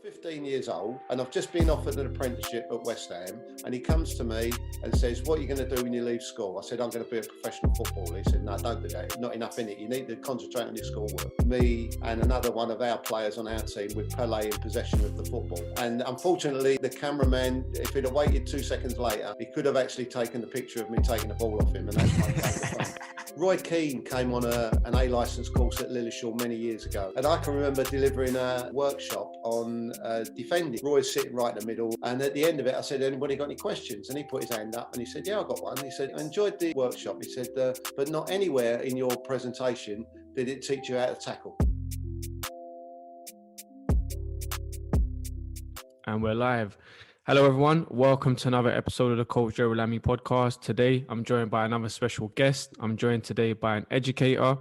15 years old and I've just been offered an apprenticeship at West Ham, and he comes to me and says, "What are you going to do when you leave school?" I said, "I'm going to be a professional footballer." He said, "No, don't do that. Not enough in it. You need to concentrate on your schoolwork." Me and another one of our players on our team with Pele in possession of the football. And unfortunately, the cameraman, if he'd have waited 2 seconds later, he could have actually taken the picture of me taking the ball off him, and that's my favourite fun. Roy Keane came on an A licence course at Lillishall many years ago, and I can remember delivering a workshop on defending. Roy's sitting right in the middle, and at the end of it I said, "Anybody got any questions?" And he put his hand up and he said, "Yeah, I got one." He said, "I enjoyed the workshop." He said, "But not anywhere in your presentation did it teach you how to tackle." And we're live. Hello, everyone. Welcome to another episode of the Coach Lami podcast. Today, I'm joined by another special guest. I'm joined today by an educator,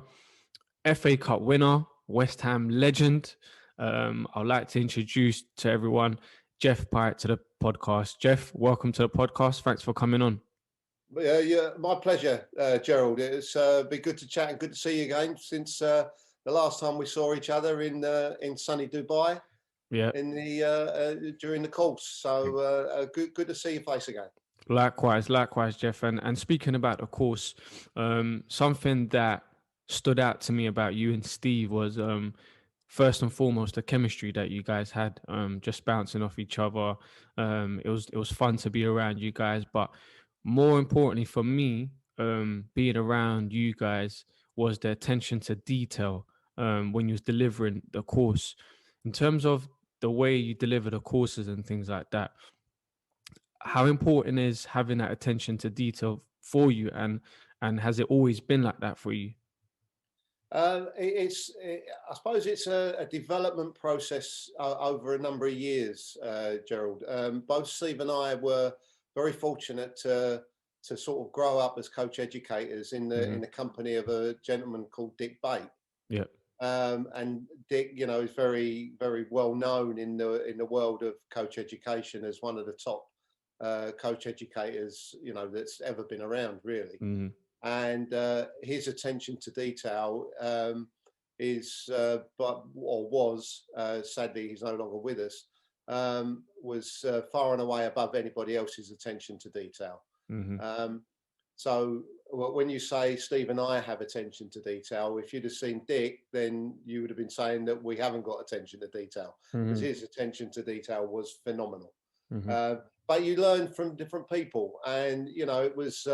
FA Cup winner, West Ham legend. I'd like to introduce to everyone Geoff Pike to the podcast. Geoff, welcome to the podcast. Thanks for coming on. Yeah, my pleasure, Gerald. It's been good to chat and good to see you again since the last time we saw each other in sunny Dubai. Yeah. During the course. So good to see your face again. Likewise, Geoff. And speaking about the course, something that stood out to me about you and Steve was first and foremost the chemistry that you guys had, just bouncing off each other. It was fun to be around you guys, but more importantly for me, being around you guys was the attention to detail when you was delivering the course. In terms of the way you deliver the courses and things like that, how important is having that attention to detail for you, and has it always been like that for you? I suppose it's a development process over a number of years, Gerald. Both Steve and I were very fortunate to sort of grow up as coach educators in the company of a gentleman called Dick Bate. Yeah. And Dick, is very, very well known in the world of coach education as one of the top coach educators, that's ever been around, really. Mm-hmm. And his attention to detail was sadly he's no longer with us, was far and away above anybody else's attention to detail. Mm-hmm. So when you say Steve and I have attention to detail, if you'd have seen Dick, then you would have been saying that we haven't got attention to detail, because his attention to detail was phenomenal. Mm-hmm. But you learn from different people, and it was.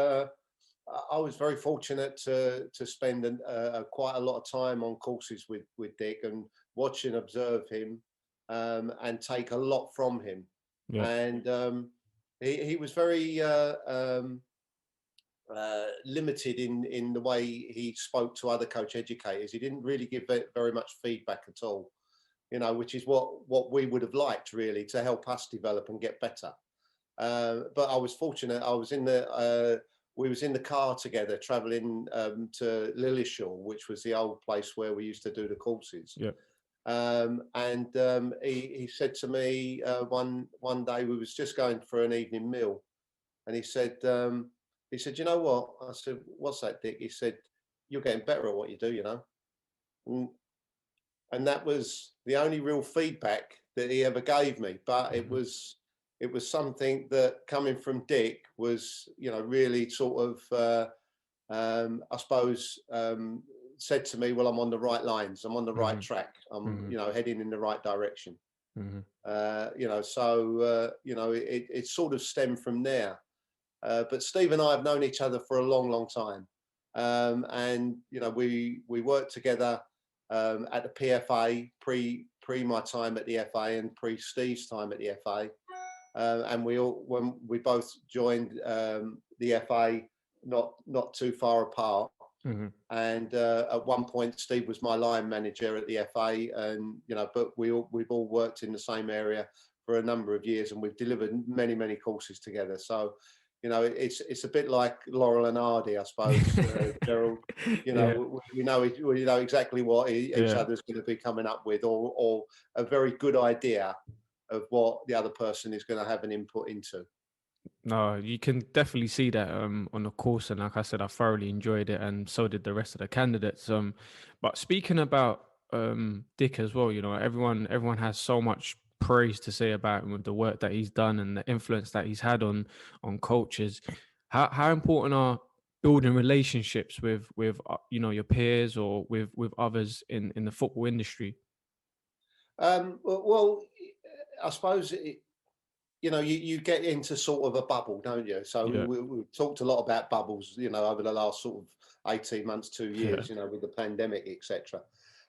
I was very fortunate to spend quite a lot of time on courses with Dick and watch and observe him, and take a lot from him. Yeah. And he was very limited in the way he spoke to other coach educators. He didn't really give very much feedback at all, which is what we would have liked, really, to help us develop and get better. But I was fortunate. We was in the car together traveling to Lillishall, which was the old place where we used to do the courses. Yeah. And he said to me one day, we was just going for an evening meal, and he said, "You know what?" I said, "What's that, Dick?" He said, "You're getting better at what you do, And that was the only real feedback that he ever gave me. But it was something that, coming from Dick, was really sort of I suppose said to me, "Well, I'm on the right lines. I'm on the right track. I'm heading in the right direction." So it sort of stemmed from there. But Steve and I have known each other for a long, long time, and we worked together at the PFA pre my time at the FA and pre Steve's time at the FA, and when we both joined the FA not too far apart. And at one point, Steve was my line manager at the FA, and but we've all worked in the same area for a number of years, and we've delivered many, many courses together. So it's a bit like Laurel and Hardy, I suppose, Gerald. We know exactly what each other's going to be coming up with, or a very good idea of what the other person is going to have an input into. No, you can definitely see that on the course, and like I said, I thoroughly enjoyed it, and so did the rest of the candidates. But speaking about Dick as well, everyone has so much praise to say about him with the work that he's done and the influence that he's had on coaches. How important are building relationships with your peers or with others in the football industry? Well, I suppose you get into sort of a bubble, don't you? So Yeah. we've talked a lot about bubbles, over the last sort of 18 months, 2 years, Yeah. with the pandemic, etc.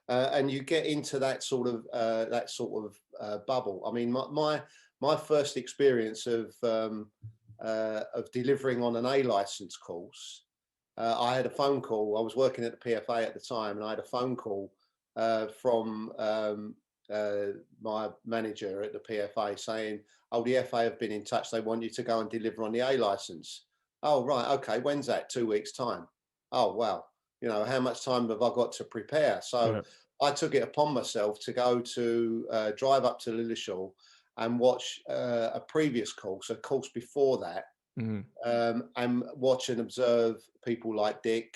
And you get into that sort of bubble. I mean, my first experience of delivering on an A license course, I had a phone call. I was working at the PFA at the time, and I had a phone call from my manager at the PFA saying, "Oh, the FA have been in touch. They want you to go and deliver on the A license." Oh, right. Okay. When's that? 2 weeks' time. Oh, wow. How much time have I got to prepare? So Yeah. I took it upon myself to go to drive up to Lilleshall and watch a previous course, a course before that, Mm-hmm. and watch and observe people like Dick,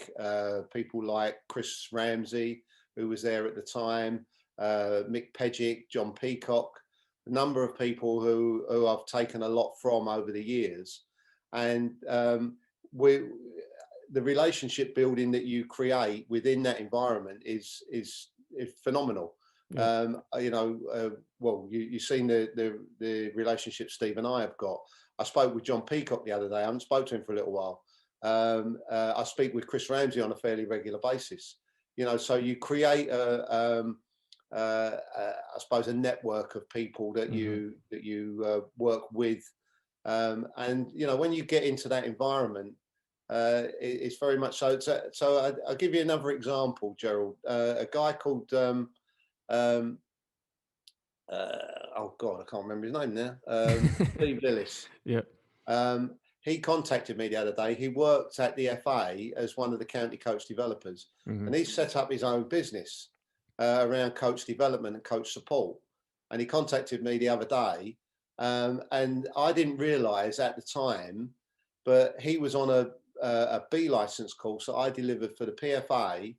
people like Chris Ramsey, who was there at the time, Mick Pedgick, John Peacock, a number of people who I've taken a lot from over the years. And the relationship building that you create within that environment is phenomenal. Yeah. Well, you've seen the relationship Steve and I have got. I spoke with John Peacock the other day. I haven't spoken to him for a little while. I speak with Chris Ramsey on a fairly regular basis. So you create I suppose a network of people that you work with, and when you get into that environment, it's very much so. So I'll give you another example, Gerald. A guy called oh God, I can't remember his name now. Steve Lillis. Yeah. He contacted me the other day. He worked at the FA as one of the county coach developers, Mm-hmm. and he set up his own business around coach development and coach support. And he contacted me the other day, and I didn't realise at the time, but he was on a B license course that I delivered for the PFA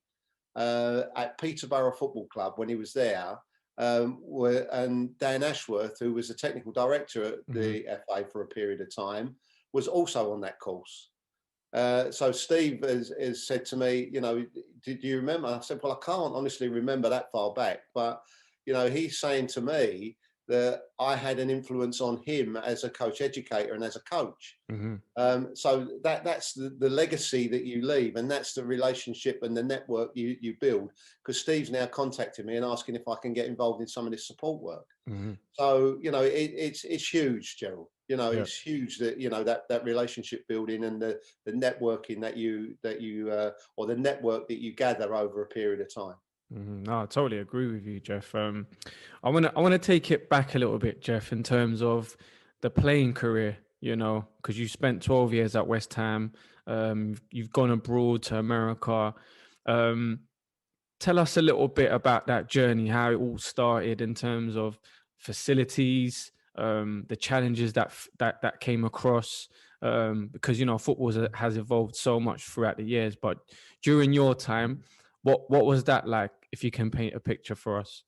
at Peterborough Football Club when he was there. And Dan Ashworth, who was the technical director at the FA for a period of time, was also on that course. So Steve has said to me, did you remember? I said, well, I can't honestly remember that far back, but he's saying to me that I had an influence on him as a coach educator and as a coach. Mm-hmm. So that's the legacy that you leave, and that's the relationship and the network you build. Because Steve's now contacting me and asking if I can get involved in some of this support work. Mm-hmm. So it's huge, Gerald. Yeah. It's huge that that relationship building and the networking that you or the network that you gather over a period of time. Mm-hmm. No, I totally agree with you, Geoff. I want to take it back a little bit, Geoff, in terms of the playing career. Because you spent 12 years at West Ham. You've gone abroad to America. Tell us a little bit about that journey, how it all started in terms of facilities, the challenges that came across, because football has evolved so much throughout the years. But during your time, what was that like? If you can paint a picture for us.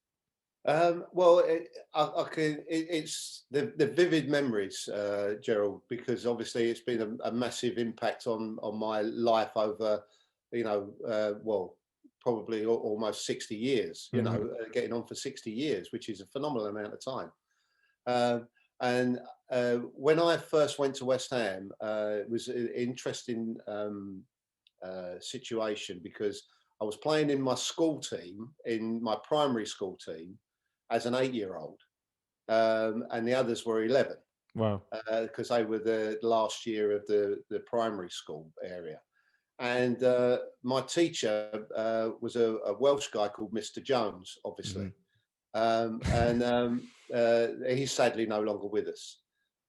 Well, it's the vivid memories, Gerald, because obviously it's been a massive impact on my life over, well, probably almost 60 years, getting on for 60 years, which is a phenomenal amount of time. And when I first went to West Ham, it was an interesting situation because I was playing in my school team, in my primary school team, as an 8-year-old, and the others were 11. Wow. Because they were the last year of the primary school area. And my teacher was a Welsh guy called Mr. Jones, obviously. And he's sadly no longer with us.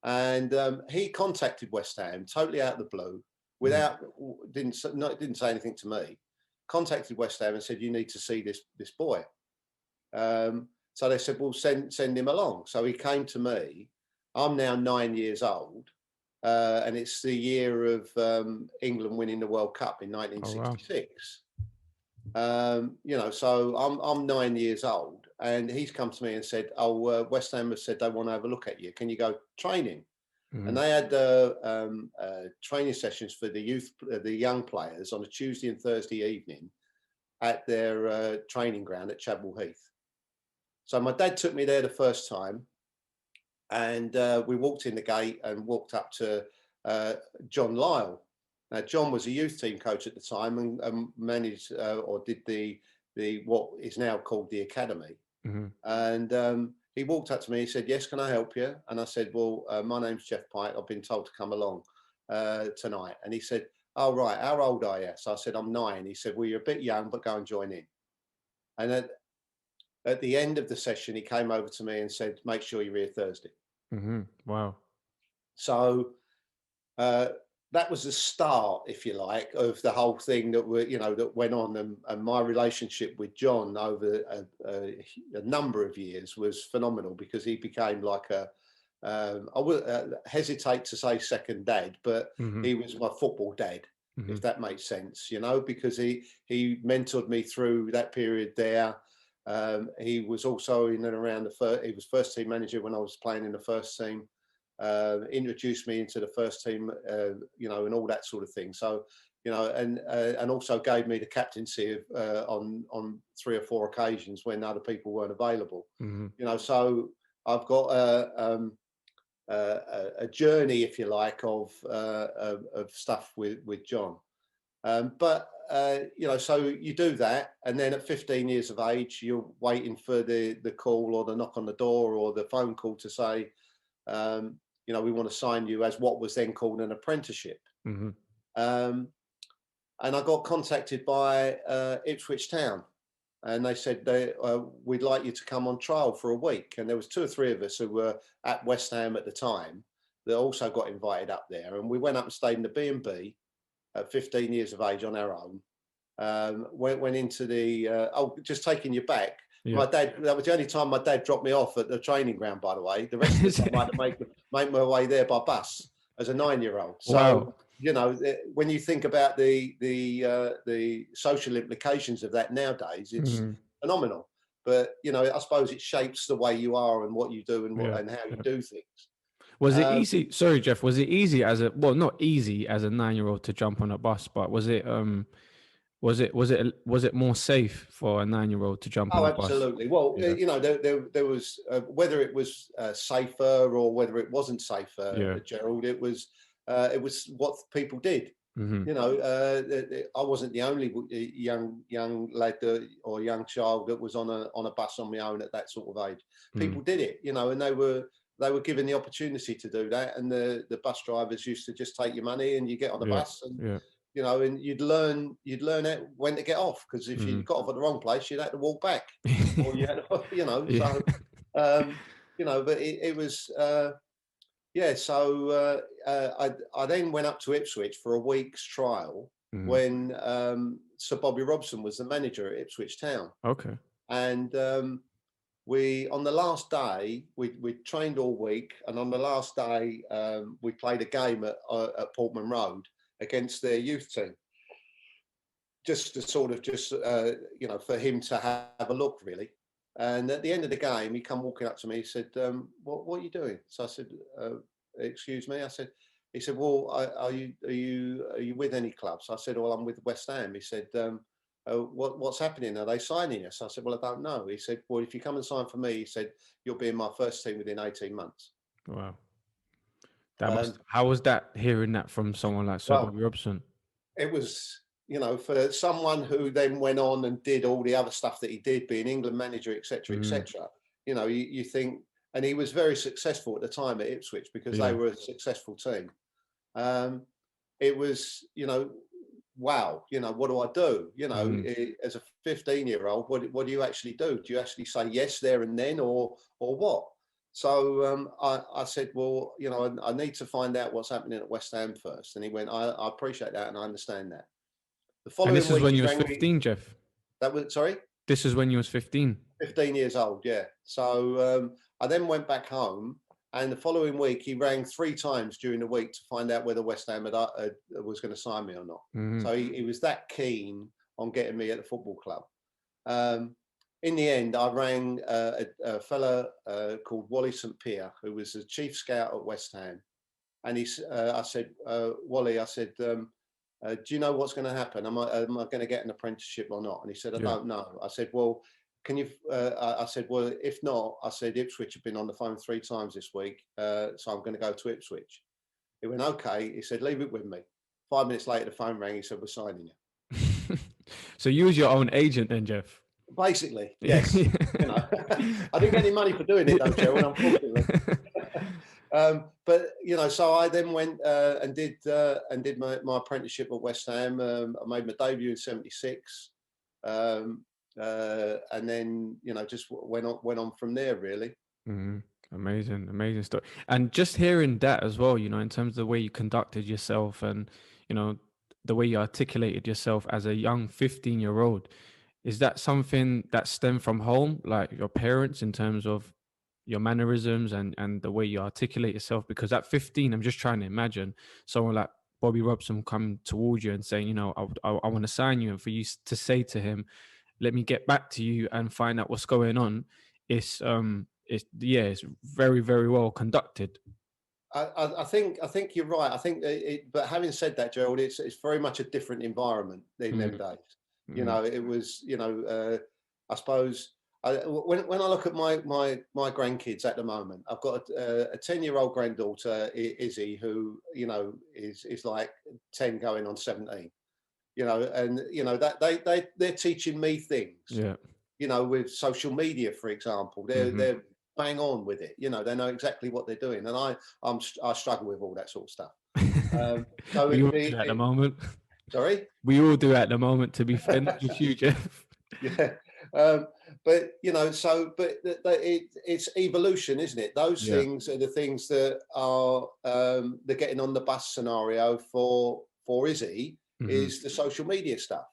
And he contacted West Ham totally out of the blue, didn't say anything to me. Contacted West Ham and said, "You need to see this boy." So they said, "Well, send him along." So he came to me. I'm now 9 years old, and it's the year of England winning the World Cup in 1966. Oh, wow. So I'm 9 years old, and he's come to me and said, "Oh, West Ham have said they want to have a look at you. Can you go training?" Mm-hmm. And they had training sessions for the young players on a Tuesday and Thursday evening at their training ground at Chadwell Heath. So my dad took me there the first time, and we walked in the gate and walked up to John Lyle. Now, John was a youth team coach at the time and managed or did the what is now called the academy. Mm-hmm. And he walked up to me. He said, "Yes, can I help you?" And I said, "Well, my name's Geoff Pike. I've been told to come along tonight." And he said, "Oh, right. How old are you?" So I said, "I'm 9." He said, "Well, you're a bit young, but go and join in." And at the end of the session, he came over to me and said, "Make sure you're here Thursday." Mm-hmm. Wow. So that was the start, if you like, of the whole thing that went on, and my relationship with John over a number of years was phenomenal, because he became like I would hesitate to say second dad, but Mm-hmm. he was my football dad, Mm-hmm. if that makes sense, because he mentored me through that period there. He was also in and around he was first team manager when I was playing in the first team. Introduced me into the first team, and all that sort of thing. So, and also gave me the captaincy on 3 or 4 occasions when other people weren't available. Mm-hmm. So I've got a journey, if you like, of stuff with John. So you do that, and then at 15 years of age, you're waiting for the call or the knock on the door or the phone call to say, we want to sign you as what was then called an apprenticeship. Mm-hmm. And I got contacted by Ipswich Town, and they said we'd like you to come on trial for a week. And there was 2 or 3 of us who were at West Ham at the time that also got invited up there. And we went up and stayed in the B&B at 15 years of age on our own. Went into the just taking you back. Yeah. My dad, that was the only time my dad dropped me off at the training ground, by the way. The rest of the time I had to make my way there by bus as a 9-year-old. So, wow. When you think about the social implications of that nowadays, it's phenomenal. But, I suppose it shapes the way you are and what you do and how you do things. Was it easy? Sorry, Geoff. Was it easy not easy as a 9-year-old to jump on a bus, but was it more safe for a 9-year-old to jump on a bus? Oh, absolutely. Well, there was whether it was safer or whether it wasn't safer, Gerald. It was what people did. Mm-hmm. I wasn't the only young lad or young child that was on a bus on my own at that sort of age. People did it, and they were given the opportunity to do that, and the bus drivers used to just take your money and you get on the bus and and you'd learn when to get off, because if you got off at the wrong place, you'd have to walk back, or you had to, but it was So I then went up to Ipswich for a week's trial when Sir Bobby Robson was the manager at Ipswich Town. Okay. And on the last day, we trained all week, and on the last day, we played a game at Portman Road against their youth team, just to sort of for him to have a look, really. And at the end of the game, he come walking up to me. He said, "What are you doing?" So I said, "Excuse me." He said, "Well, are you with any clubs?" I said, "Well, I'm with West Ham." He said, "What's happening? Are they signing us?" I said, "Well, I don't know." He said, "Well, if you come and sign for me," he said, "you'll be in my first team within 18 months." Wow. How was that, hearing that from someone like Sir Bobby Robson? It was, for someone who then went on and did all the other stuff that he did, being England manager, etc., etc. You think, and he was very successful at the time at Ipswich because they were a successful team. It was, wow, what do I do? As a 15-year-old, what do you actually do? Do you actually say yes there and then, or what? So I said, well, I need to find out what's happening at West Ham first. And he went, I appreciate that and I understand that. The following week, when you was 15, Geoff? That was, sorry? This is when you was 15? 15 years old, yeah. So I then went back home, and the following week he rang 3 times during the week to find out whether West Ham was going to sign me or not. So he was that keen on getting me at the football club. in the end, I rang a fella called Wally St. Pierre, who was the chief scout at West Ham. And I said, Wally, I said, do you know what's going to happen? Am I going to get an apprenticeship or not? And he said, I don't know. I said, well, can you, I said, well, if not, I said, Ipswich have been on the phone 3 times this week. So I'm going to go to Ipswich. He went, okay. He said, leave it with me. 5 minutes later, the phone rang. He said, we're signing you. So you was your own agent then, Geoff? Basically, yes. You know, I didn't get any money for doing it though, Gerald, unfortunately. But you know, so I then went and did my apprenticeship at West Ham. I made my debut in '76, and then you know just went on from there really. Mm-hmm. Amazing stuff. And just hearing that as well, you know, in terms of the way you conducted yourself and you know the way you articulated yourself as a young 15-year-old. Is that something that stemmed from home, like your parents, in terms of your mannerisms and the way you articulate yourself? Because at 15, I'm just trying to imagine someone like Bobby Robson come towards you and saying, you know, I want to sign you, and for you to say to him, let me get back to you and find out what's going on. It's it's very, very well conducted. I think you're right. I think but having said that, Gerald, it's very much a different environment in them days. You know, it was, you know, I suppose when I look at my grandkids at the moment, I've got a 10-year-old granddaughter, Izzy, who, you know, is like 10 going on 17, you know, and, you know, that they're teaching me things, you know, with social media, for example, they're bang on with it. You know, they know exactly what they're doing. And I struggle with all that sort of stuff. So we all do at the moment. Sorry? We all do at the moment, to be fair, not just you, Geoff. Yeah. But, you know, so, but it's evolution, isn't it? Those things are the things that are the getting on the bus scenario for Izzy is the social media stuff,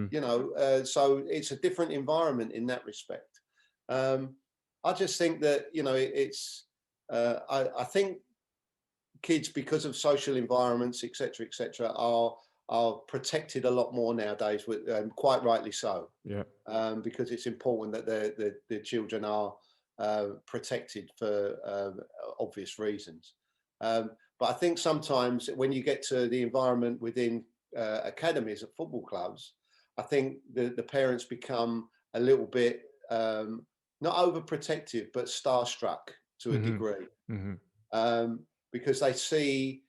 you know, so it's a different environment in that respect. I just think that, you know, it's, I think kids, because of social environments, et cetera, are protected a lot more nowadays, with quite rightly so. Because it's important that the children are protected for obvious reasons. But I think sometimes when you get to the environment within academies at football clubs, I think the parents become a little bit not overprotective, but starstruck to a degree, because they see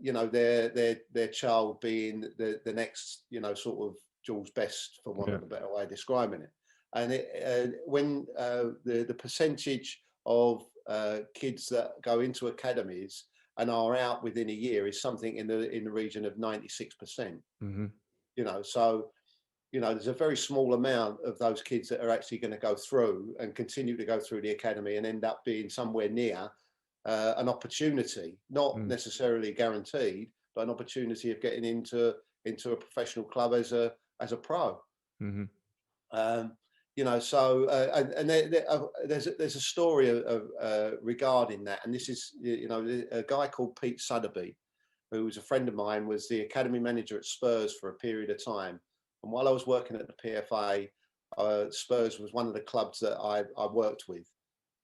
you know, their child being the next, you know, sort of Jules Best, for want of a better way of describing it. And when the percentage of kids that go into academies and are out within a year is something in the region of 96%. You know, so you know, there's a very small amount of those kids that are actually going to go through and continue to go through the academy and end up being somewhere near an opportunity, not necessarily guaranteed, but an opportunity of getting into a professional club as a pro. You know, so and there's a story of regarding that, and this is, you know, a guy called Pete Sotheby, who was a friend of mine, was the academy manager at Spurs for a period of time. And while I was working at the PFA, Spurs was one of the clubs that I worked with.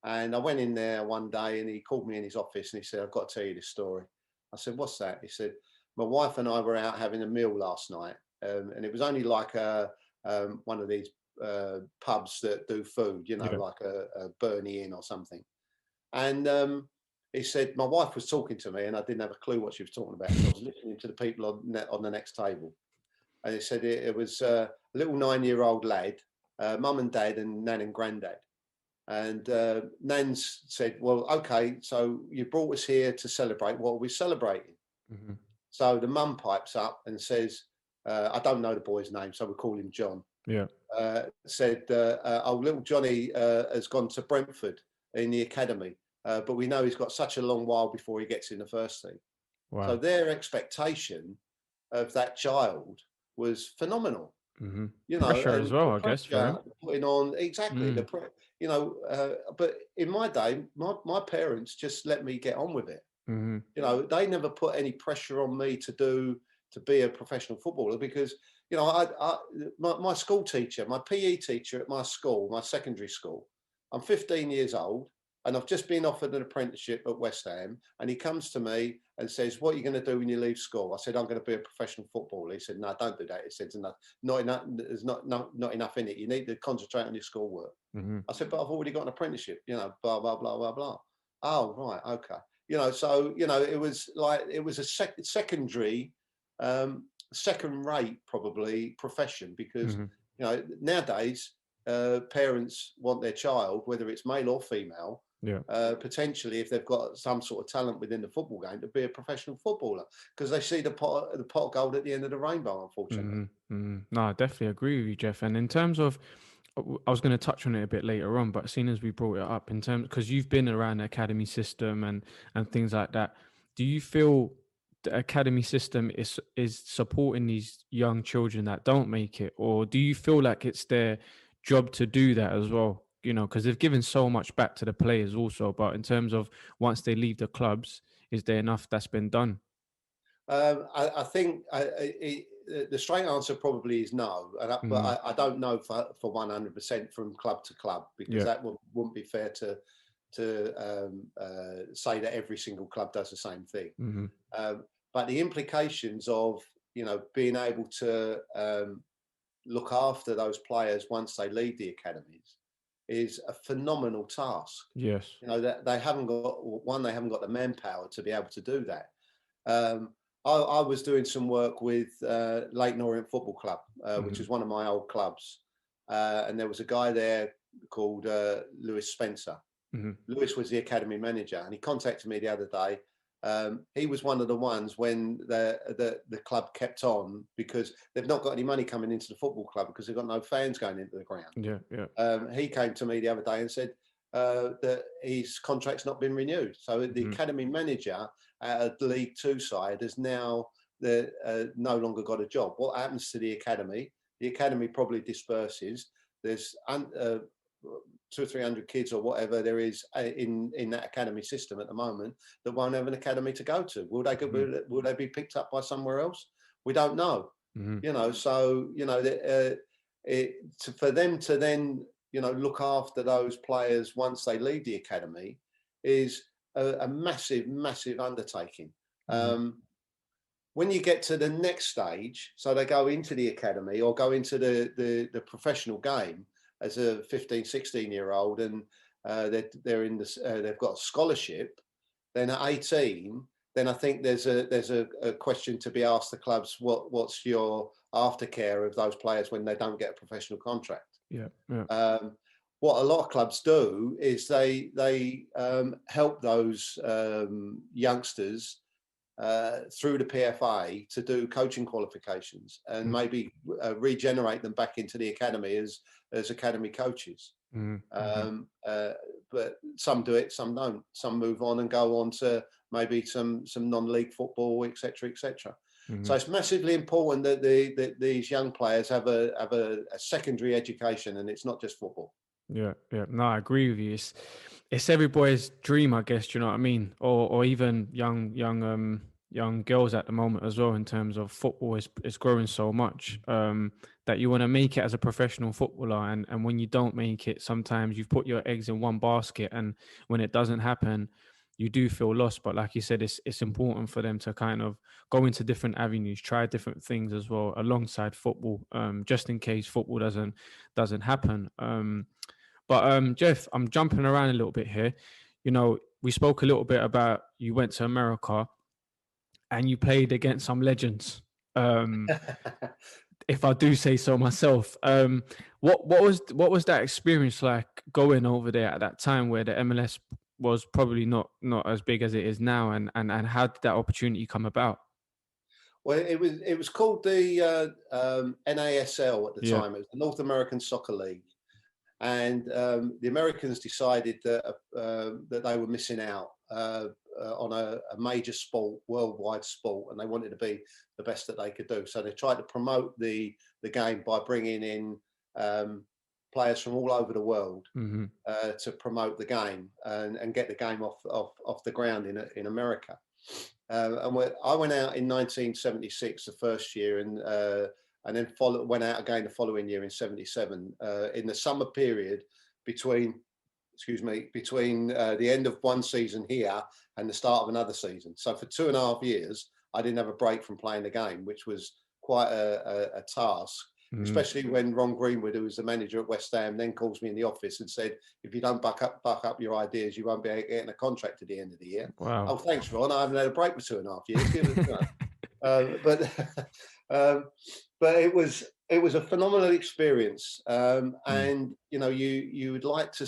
And I went in there one day and he called me in his office and he said, I've got to tell you this story. I said, what's that? He said, my wife and I were out having a meal last night. And it was only like one of these pubs that do food, you know, like a Bernie Inn or something. And he said, my wife was talking to me and I didn't have a clue what she was talking about. So I was listening to the people on the next table. And he said it was a little 9-year-old lad, mum and dad and nan and granddad. And Nan's said, well, okay, so you brought us here to celebrate. What are we celebrating? So the mum pipes up and says, I don't know the boy's name, so we call him John. Said, oh, little Johnny has gone to Brentford in the academy, but we know he's got such a long while before he gets in the first team. So their expectation of that child was phenomenal. You know, pressure as well, I guess, for him. Putting on exactly the you know, but in my day, my parents just let me get on with it. You know, they never put any pressure on me to be a professional footballer, because you know, my school teacher, my PE teacher at my school, my secondary school, I'm 15 years old and I've just been offered an apprenticeship at West Ham. And he comes to me and says, "What are you going to do when you leave school?" I said, "I'm going to be a professional footballer." He said, "No, don't do that." He said, not enough, there's not enough in it. You need to concentrate on your schoolwork." Mm-hmm. I said, "But I've already got an apprenticeship, you know, blah, blah, blah, blah, blah." "Oh, right. Okay." You know, so, you know, it was like, it was a secondary, second rate, probably, profession, because, Mm-hmm. you know, nowadays, parents want their child, whether it's male or female, Yeah. potentially, if they've got some sort of talent within the football game, to be a professional footballer, because they see the pot of gold at the end of the rainbow, unfortunately. Mm-hmm. Mm-hmm. No, I definitely agree with you, Jeff. And in terms of, I was going to touch on it a bit later on, but seeing as we brought it up, in terms, because you've been around the academy system and things like that, do you feel the academy system is supporting these young children that don't make it, or do you feel like it's their job to do that as well? You know, because they've given so much back to the players also, but in terms of once they leave the clubs, is there enough that's been done? I think the straight answer probably is no, but Mm-hmm. I don't know for 100% from club to club, because Yeah. that wouldn't be fair to say that every single club does the same thing. Mm-hmm. But the implications of, you know, being able to look after those players once they leave the academies is a phenomenal task. Yes. You know, that they haven't got the manpower to be able to do that. Um, I was doing some work with Leighton Orient Football Club, which Mm-hmm. is one of my old clubs, and there was a guy there called Lewis Spencer. Mm-hmm. Lewis was the academy manager, and he contacted me the other day. He was one of the ones when the club kept on, because they've not got any money coming into the football club because they've got no fans going into the ground. Yeah. Yeah. He came to me the other day and said that his contract's not been renewed. So the Mm-hmm. academy manager at a League Two side has now no longer got a job. What happens to the academy? The academy probably disperses. There's 200 or 300 kids or whatever there is in that academy system at the moment that won't have an academy to go to. Mm-hmm. Will they be picked up by somewhere else? We don't know. Mm-hmm. You know, so, you know, for them to then, you know, look after those players once they leave the academy is a massive, massive undertaking. Mm-hmm. When you get to the next stage, so they go into the academy or go into the professional game as a 15, 16-year-old, and they're in this, they've got a scholarship, then at 18, then I think there's a question to be asked the clubs, what's your aftercare of those players when they don't get a professional contract? Yeah. Yeah. What a lot of clubs do is they help those youngsters through the PFA to do coaching qualifications and maybe regenerate them back into the academy as academy coaches. Mm-hmm. But some do it, some don't. Some move on and go on to maybe some non-league football, etc., etc. Mm-hmm. So it's massively important that these young players have a secondary education, and it's not just football. Yeah, yeah. No, I agree with you. It's every boy's dream, I guess. Do you know what I mean? Or even young girls at the moment as well. In terms of football, is growing so much that you want to make it as a professional footballer, and when you don't make it, sometimes you've put your eggs in one basket, and when it doesn't happen, you do feel lost. But like you said, it's important for them to kind of go into different avenues, try different things as well alongside football, just in case football doesn't happen. But Jeff, I'm jumping around a little bit here. You know, we spoke a little bit about you went to America and you played against some legends. Um, if I do say so myself. What was that experience like going over there at that time where the MLS was probably not as big as it is now, and how did that opportunity come about? Well, it was called the NASL at the Yeah. time. It was the North American Soccer League, and the Americans decided that they were missing out on a major sport, worldwide sport, and they wanted to be the best that they could do. So they tried to promote the game by bringing in players from all over the world Mm-hmm. to promote the game and get the game off the ground in America. I went out in 1976, the first year, and and then went out again the following year in 77, in the summer period between the end of one season here and the start of another season. So for 2.5 years, I didn't have a break from playing the game, which was quite a task, especially when Ron Greenwood, who was the manager at West Ham, then calls me in the office and said, if you don't buck up your ideas, you won't be getting a contract at the end of the year. Wow. Oh, thanks, Ron. I haven't had a break for 2.5 years. But it was a phenomenal experience. And, you would like to,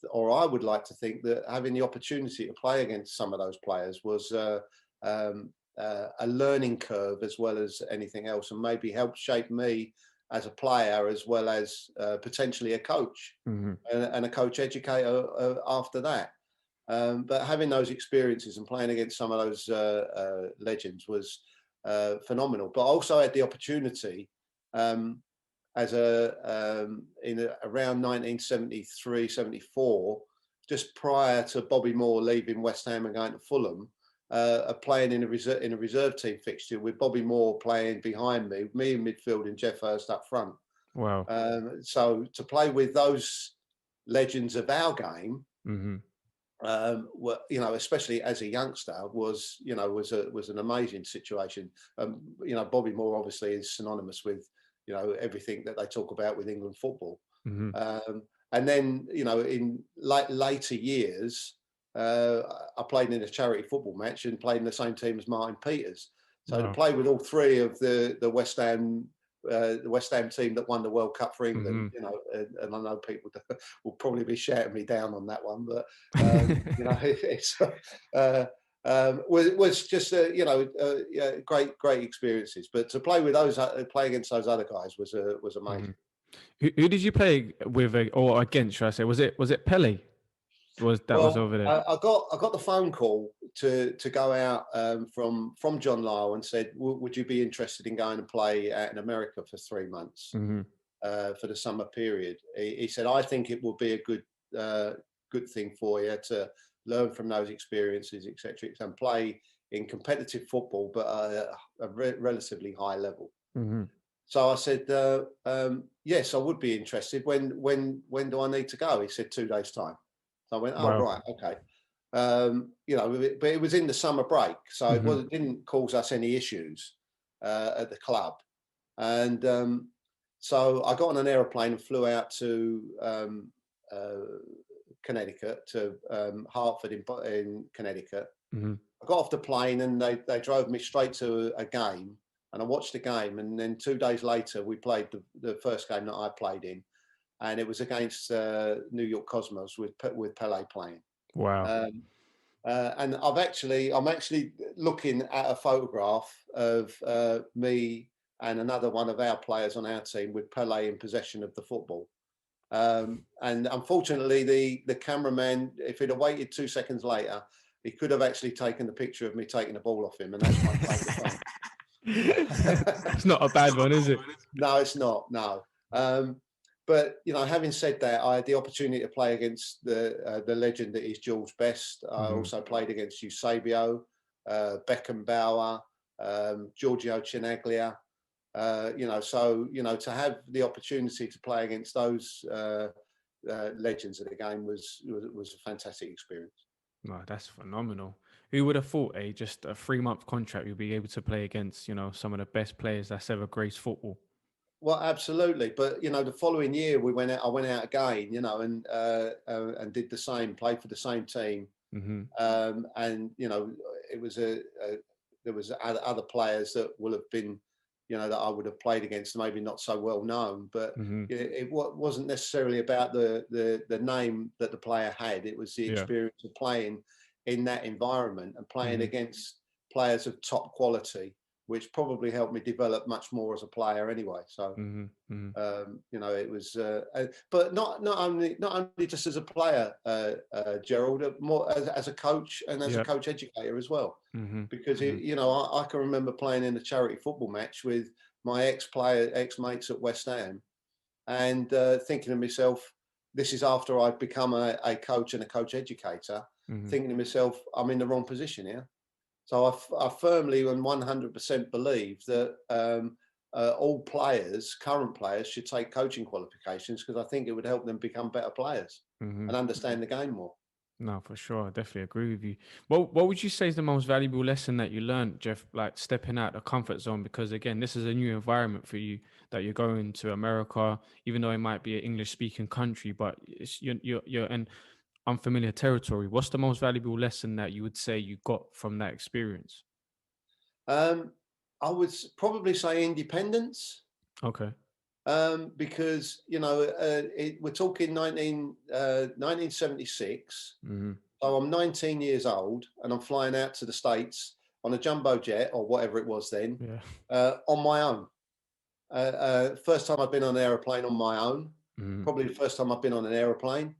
or I would like to think that having the opportunity to play against some of those players was a learning curve as well as anything else, and maybe helped shape me as a player as well as potentially a coach and a coach educator after that. But having those experiences and playing against some of those legends was phenomenal. But I also had the opportunity as around 1973, 74, just prior to Bobby Moore leaving West Ham and going to Fulham, playing in a reserve team fixture with Bobby Moore playing behind me in midfield and Geoff Hurst up front. Wow. So to play with those legends of our game, especially as a youngster, was an amazing situation. Bobby Moore obviously is synonymous with everything that they talk about with England football. And then in later years, I played in a charity football match and played in the same team as Martin Peters. So to play with all three of the West Ham team that won the World Cup for England, and I know people will probably be shouting me down on that one, but was just great experiences. But to play against those other guys was amazing. Who did you play with or against? Should I say? Was it Pele? Was over there? I got the phone call to go out from John Lyle and said, would you be interested in going and play out in America for 3 months for the summer period? He said, I think it will be a good thing for you to learn from those experiences, etc., and play in competitive football, but a relatively high level. So I said, yes, I would be interested. When do I need to go? He said 2 days' time. So I went, right, okay. But it was in the summer break, so it didn't cause us any issues at the club. And so I got on an aeroplane and flew out to Connecticut, to Hartford in Connecticut. I got off the plane and they drove me straight to a game, and I watched the game. And then 2 days later, we played the first game that I played in. And it was against New York Cosmos with Pele playing. Wow! And I'm actually looking at a photograph of me and another one of our players on our team with Pele in possession of the football. And unfortunately, the cameraman, if he'd have waited 2 seconds later, he could have actually taken the picture of me taking the ball off him, and that's my favourite thing. It's not a bad one, is it? No, it's not. No. But having said that, I had the opportunity to play against the legend that is George Best. I also played against Eusebio, Beckenbauer, Giorgio Chinaglia. To have the opportunity to play against those legends of the game was a fantastic experience. Wow, that's phenomenal. Who would have thought just a 3-month contract you'll be able to play against some of the best players that's ever graced football? Well, absolutely. But the following year I went out again, and did the same, played for the same team. And it was there was other players that will have been, that I would have played against, maybe not so well known, but it wasn't necessarily about the name that the player had. It was the experience of playing in that environment and playing against players of top quality, which probably helped me develop much more as a player anyway. So, it was, but not only just as a player, Gerald, more as a coach and as a coach educator as well. Because, I can remember playing in a charity football match with my ex-mates at West Ham, and thinking to myself, this is after I'd become a coach and a coach educator, thinking to myself, I'm in the wrong position here. So I firmly and 100% believe that all players, current players, should take coaching qualifications, because I think it would help them become better players and understand the game more. No, for sure. I definitely agree with you. What would you say is the most valuable lesson that you learned, Geoff, like stepping out the comfort zone? Because again, this is a new environment for you, that you're going to America, even though it might be an English speaking country, but you're in unfamiliar territory. What's the most valuable lesson that you would say you got from that experience? I would probably say independence. Okay. Because we're talking 1976. Mm-hmm. So I'm 19 years old, and I'm flying out to the States on a jumbo jet, or whatever it was then, Yeah. on my own. First time I've been on an aeroplane on my own. Mm-hmm. Probably the first time I've been on an aeroplane.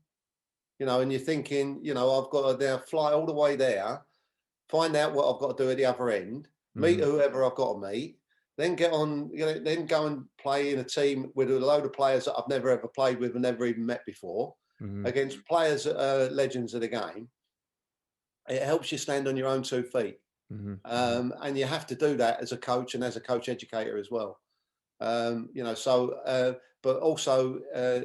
And you're thinking, I've got to now fly all the way there, find out what I've got to do at the other end, meet whoever I've got to meet, then get on, then go and play in a team with a load of players that I've never ever played with and never even met before, against players that are legends of the game. It helps you stand on your own 2 feet. And you have to do that as a coach and as a coach educator as well. But also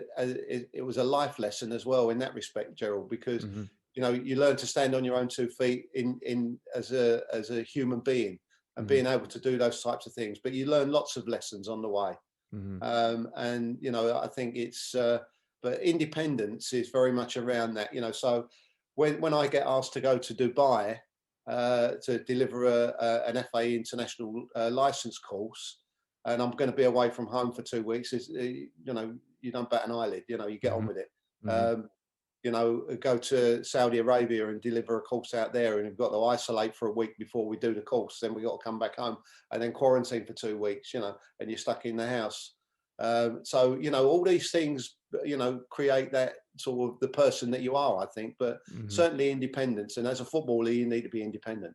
it was a life lesson as well in that respect, Gerald, because you learn to stand on your own 2 feet in as a human being, and being able to do those types of things. But you learn lots of lessons on the way. I think it's but independence is very much around that. So when I get asked to go to Dubai to deliver an FA international license course, and I'm going to be away from home for 2 weeks, you don't bat an eyelid. You get on with it. Go to Saudi Arabia and deliver a course out there, and you've got to isolate for a week before we do the course. Then we got to come back home and then quarantine for 2 weeks, and you're stuck in the house. So all these things, create that sort of the person that you are, I think, but certainly independence. And as a footballer, you need to be independent.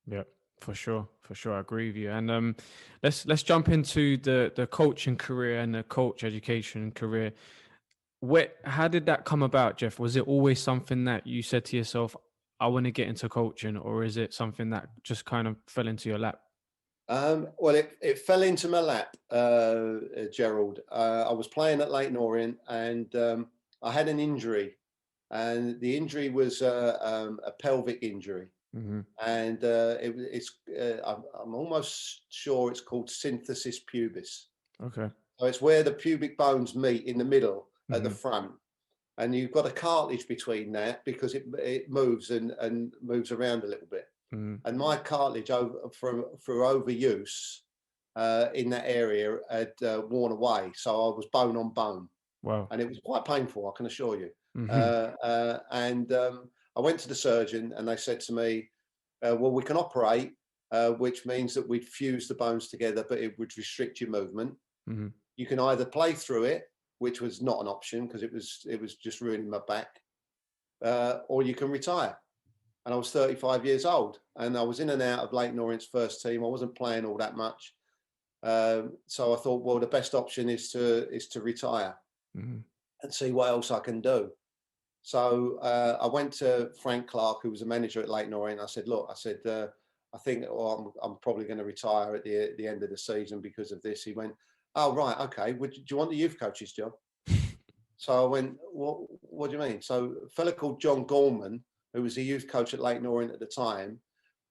Yeah, for sure. I agree with you. And let's jump into the coaching career and the coach education career. How did that come about, Geoff? Was it always something that you said to yourself, I want to get into coaching, or is it something that just kind of fell into your lap? Well, it fell into my lap, Gerald. I was playing at Leyton Orient, and I had an injury, and the injury was a pelvic injury. And I'm almost sure it's called synthesis pubis. Okay. So it's where the pubic bones meet in the middle at the front, and you've got a cartilage between that, because it moves and moves around a little bit. And my cartilage through overuse in that area had worn away, so I was bone on bone. Wow. And it was quite painful, I can assure you. And I went to the surgeon, and they said to me, well, we can operate, which means that we'd fuse the bones together, but it would restrict your movement. You can either play through it, which was not an option because it was just ruining my back, or you can retire. And I was 35 years old, and I was in and out of Leyton Orient's first team. I wasn't playing all that much. So I thought, well, the best option is to retire and see what else I can do. So I went to Frank Clark, who was a manager at Leyton Orient. I said, look, I think I'm probably going to retire at the end of the season because of this. He went, oh, right, okay. Do you want the youth coach's job? So I went, what do you mean? So a fella called John Gorman, who was the youth coach at Leyton Orient at the time,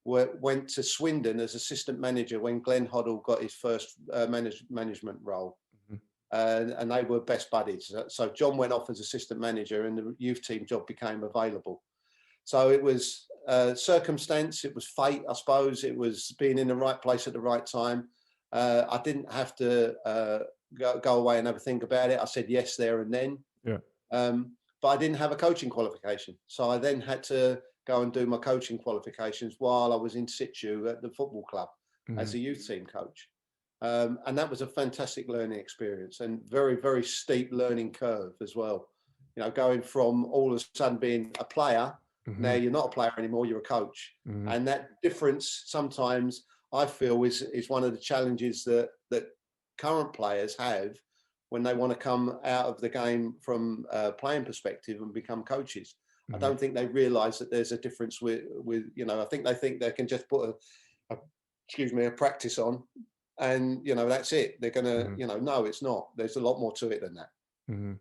went to Swindon as assistant manager when Glenn Hoddle got his first management role. And they were best buddies. So John went off as assistant manager, and the youth team job became available. So it was circumstance, it was fate, I suppose. It was being in the right place at the right time. I didn't have to go away and have a think about it. I said yes there and then. Yeah. But I didn't have a coaching qualification. So I then had to go and do my coaching qualifications while I was in situ at the football club as a youth team coach. And that was a fantastic learning experience, and very, very steep learning curve as well. Going from all of a sudden being a player, now you're not a player anymore, you're a coach. And that difference sometimes I feel is one of the challenges that current players have when they want to come out of the game from a playing perspective and become coaches. I don't think they realise that there's a difference with I think they think they can just put a practice on and that's it. They're gonna, Hmm. no, it's not. There's a lot more to it than that. Hmm.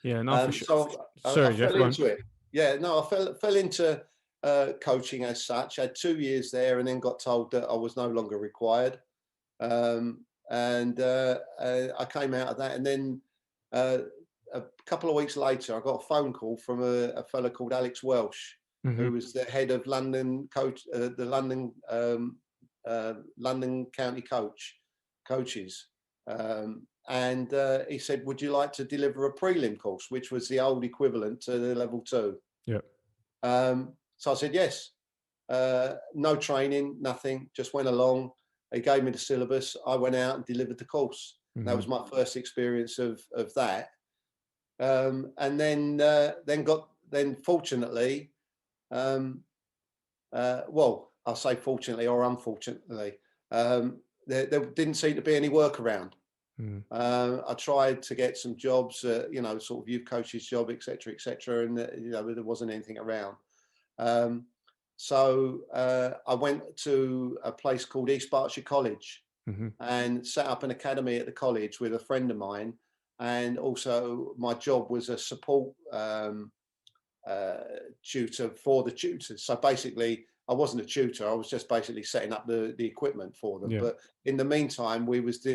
Yeah, no, for sure. So I Sorry, Geoff, fell go on. into it. Yeah, no, I fell into coaching as such. I had 2 years there, and then got told that I was no longer required. And I came out of that, and then uh, a couple of weeks later, I got a phone call from a fellow called Alex Welsh, Hmm. who was the head of London the London County coaches. And he said, "Would you like to deliver a prelim course, which was the old equivalent to the level 2?" Yeah. So I said yes. No training, nothing. Just went along. He gave me the syllabus. I went out and delivered the course. That Hmm. was my first experience of that. And then fortunately, um, well, I'll say fortunately or unfortunately, there didn't seem to be any work around. Hmm. I tried to get some jobs, sort of youth coaches job, etc., and there wasn't anything around. Um, so I went to a place called East Berkshire College Hmm. and set up an academy at the college with a friend of mine. And also, my job was a support tutor for the tutors. So basically, I wasn't a tutor. I was just basically setting up the equipment for them. Yeah. But in the meantime, we was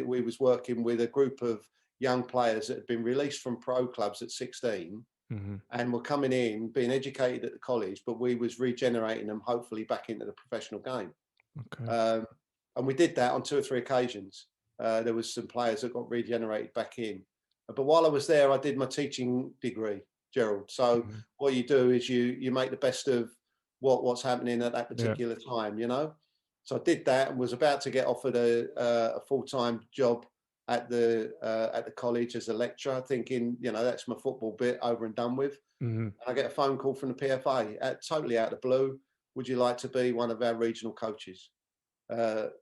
working with a group of young players that had been released from pro clubs at 16 Hmm. and were coming in, being educated at the college, but we was regenerating them hopefully back into the professional game. Okay. And we did that on 2 or 3 occasions. There was some players that got regenerated back in. But while I was there, I did my teaching degree, Gerald. So Hmm. what you do is you make the best of what's happening at that Yeah. particular time, So I did that and was about to get offered a full-time job at the college as a lecturer, thinking, that's my football bit over and done with. Hmm. And I get a phone call from the PFA, totally out of the blue. Would you like to be one of our regional coaches?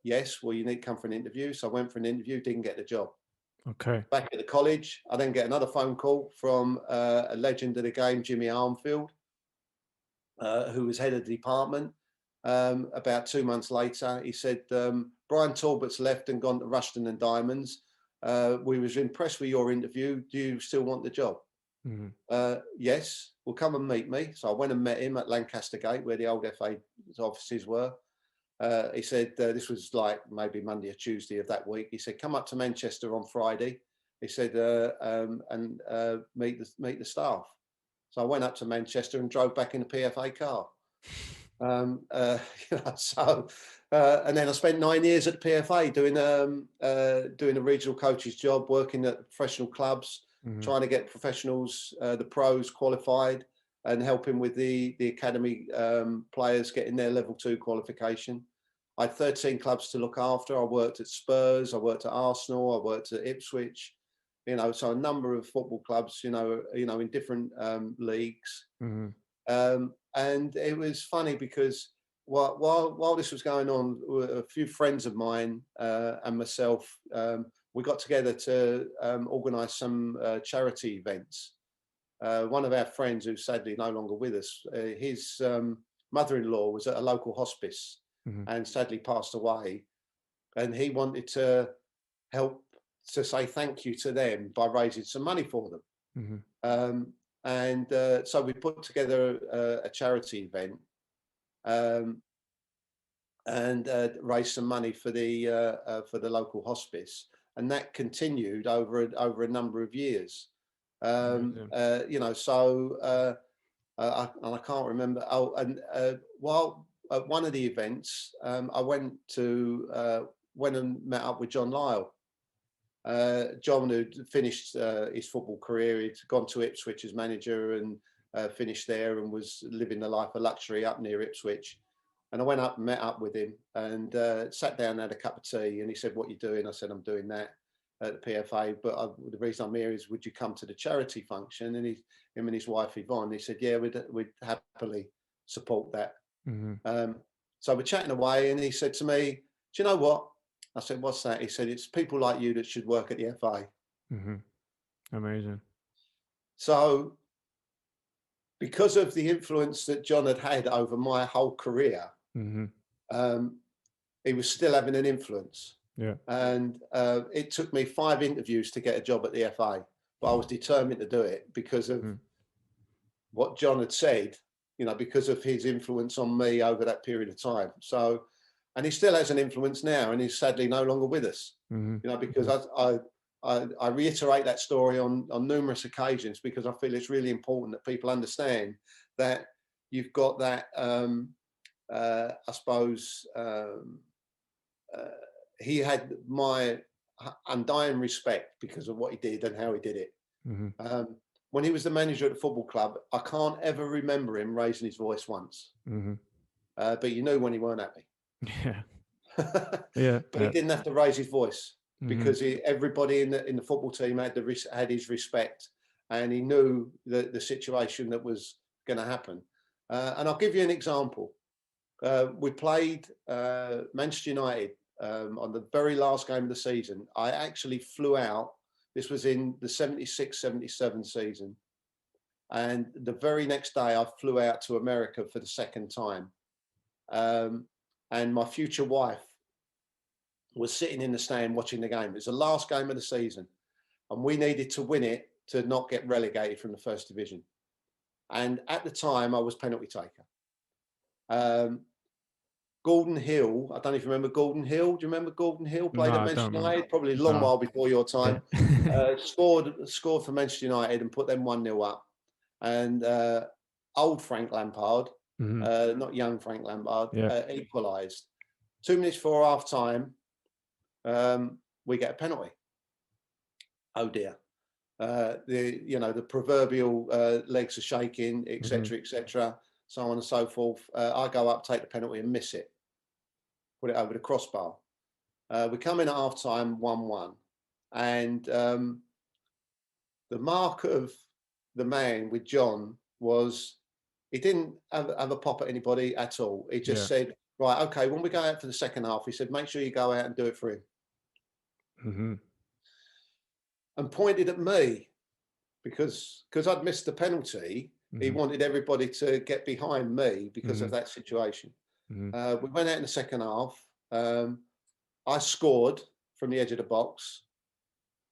Yes. Well, you need to come for an interview. So I went for an interview, didn't get the job. Okay. Back at the college, I then get another phone call from a legend of the game, Jimmy Armfield, who was head of the department. About 2 months later, he said, Brian Talbot's left and gone to Rushton and Diamonds. We was impressed with your interview. Do you still want the job? Hmm. Yes, well, come and meet me. So I went and met him at Lancaster Gate, where the old FA offices were. He said, this was like maybe Monday or Tuesday of that week. He said, come up to Manchester on Friday. He said, and meet the staff. So I went up to Manchester and drove back in a PFA car. And then I spent 9 years at the PFA doing a regional coach's job, working at professional clubs, Hmm. trying to get professionals, the pros qualified, and helping with the academy players getting their level 2 qualification. I had 13 clubs to look after. I worked at Spurs, I worked at Arsenal, I worked at Ipswich, so a number of football clubs, in different leagues. Hmm. And it was funny because while this was going on, a few friends of mine and myself, we got together to organise some charity events. One of our friends, who's sadly no longer with us, his mother-in-law was at a local hospice Hmm. and sadly passed away. And he wanted to help to say thank you to them by raising some money for them. Hmm. Um, and so we put together a charity event um, and raised some money for the local hospice, and that continued over a number of years. Amazing. And I can't remember. Oh, and while at one of the events, I went and met up with John Lyle. John had finished his football career. He'd gone to Ipswich as manager and finished there, and was living the life of luxury up near Ipswich. And I went up and met up with him and sat down and had a cup of tea. And he said, "What are you doing?" I said, "I'm doing that at the PFA. But the reason I'm here is, would you come to the charity function?" And him and his wife Yvonne, he said, "Yeah, we'd happily support that." Hmm. Um, so we're chatting away, and he said to me, "Do you know what?" I said, "What's that?" He said, "It's people like you that should work at the FA." Hmm. Amazing. So because of the influence that John had had over my whole career, Hmm. um, he was still having an influence. Yeah. And it took me 5 interviews to get a job at the FA, but I was determined to do it because of what John had said, you know, because of his influence on me over that period of time. So, and he still has an influence now, and he's sadly no longer with us, you know, because I reiterate that story on numerous occasions, because I feel it's really important that people understand that you've got that, I suppose, he had my undying respect because of what he did and how he did it. When he was the manager at the football club, I can't ever remember him raising his voice once. But you knew when he weren't happy. Yeah. Yeah. But he didn't have to raise his voice because everybody in the football team had his respect, and he knew the situation that was going to happen. And I'll give you an example. We played Manchester United on the very last game of the season. I actually flew out. This was in the 76-77 season. And the very next day, I flew out to America for the second time. And my future wife was sitting in the stand watching the game. It was the last game of the season. And we needed to win it to not get relegated from the first division. And at the time, I was penalty taker. Gordon Hill, I don't know if you remember Gordon Hill. Do you remember Gordon Hill? Played at Manchester United, probably a long while before your time. Yeah. Scored for Manchester United and put them 1-0 up. And old Frank Lampard, not young Frank Lampard, equalised. 2 minutes before half time, we get a penalty. Oh dear. The proverbial legs are shaking, etc., etc., so on and so forth. I go up, take the penalty and miss it. Put it over the crossbar. We come in at half time 1-1. And the mark of the man with John was he didn't have a pop at anybody at all. He just said, right, okay, when we go out for the second half, he said, make sure you go out and do it for him. And pointed at me because I'd missed the penalty. He wanted everybody to get behind me because of that situation. We went out in the second half. I scored from the edge of the box.